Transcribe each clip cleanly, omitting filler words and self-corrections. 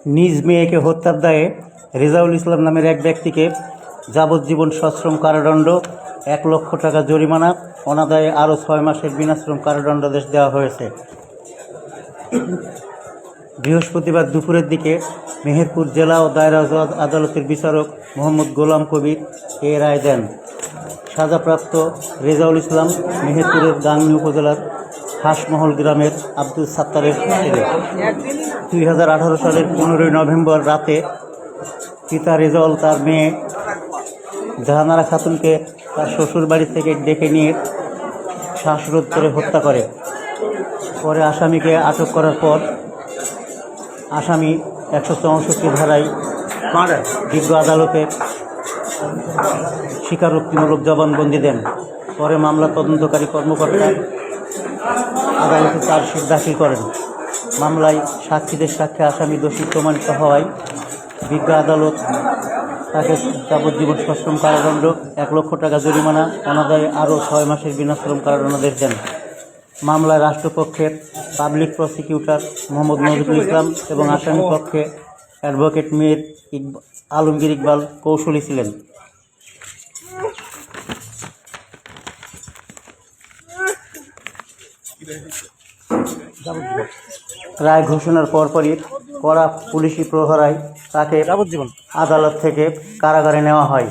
নিজ মেয়েকে হত্যার দায়ে রেজাউল ইসলাম নামের এক ব্যক্তিকে যাবজ্জীবন সশ্রম কারাদণ্ড, 1,00,000 টাকা জরিমানা, অনাদায়ে আরও 6 মাসের বিনাশ্রম কারাদণ্ডাদেশ দেওয়া হয়েছে। বৃহস্পতিবার দুপুরের দিকে মেহেরপুর জেলা ও দায়রা জজ আদালতের বিচারক মোহাম্মদ গোলাম কবির এ রায় দেন। সাজাপ্রাপ্ত রেজাউল ইসলাম মেহেরপুরের গাংনী উপজেলার হাঁসমহল গ্রামের আব্দুল সাত্তারের ছেলে। 2018 সালের 15 নভেম্বর রাতে পিতা রেজাউল তার মেয়ে জাহানারা খাতুনকে তার শ্বশুর বাড়ি থেকে ডেকে নিয়ে শ্বাসরোধ করে হত্যা করে। পরে আসামিকে আটক করার পর আসামি 164 ধারায় বিজ্ঞ আদালতে স্বীকারোক্তিমূলক জবানবন্দি দেন। পরে মামলা তদন্তকারী কর্মকর্তা আদালতে চার্জশিট দাখিল করেন। মামলায় সাক্ষীদের সাক্ষ্যে আসামি দোষী প্রমাণিত হওয়ায় বিজ্ঞ আদালত তাকে যাবজ্জীবন সশ্রম কারাদণ্ড, 1,00,000 টাকা জরিমানা, অনাদায়ে আরও 6 মাসের বিনাশ্রম কারাদণ্ডাদেশ দেন। মামলায় রাষ্ট্রপক্ষের পাবলিক প্রসিকিউটর মোহাম্মদ নজরুল ইসলাম এবং আসামি পক্ষে অ্যাডভোকেট মীর আলমগীর ইকবাল কৌশলী ছিলেন। রায় ঘোষণার পরপরই কড়া পুলিশি প্রহরায় তাকে আদালত থেকে কারাগারে নেওয়া হয়।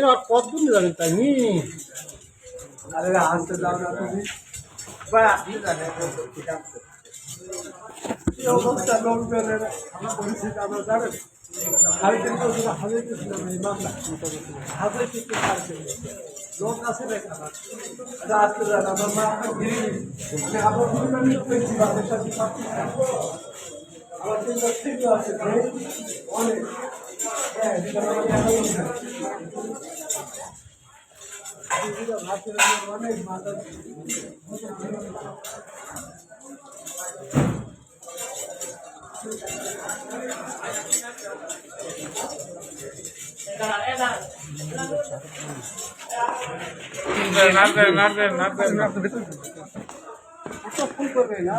আর কতদিন যাবেন তাই নি? আরে আসতে যাও না তুমি বা আপনি জানেন ঠিক আছে এই অবস্থা লোকজনের আমরা পরিস্থিতি আমরা জানেন খালি কিন্তু হাজার কিছু নেই মামলা হাজার কিছু লোক আছে দেখা আচ্ছা আসতে যান আমার মা আপনার আপনার পেয়েছি বাসের সাথে আমার চিন্তা ঠিক আছে অনেক হ্যাঁ অনেক মাথা না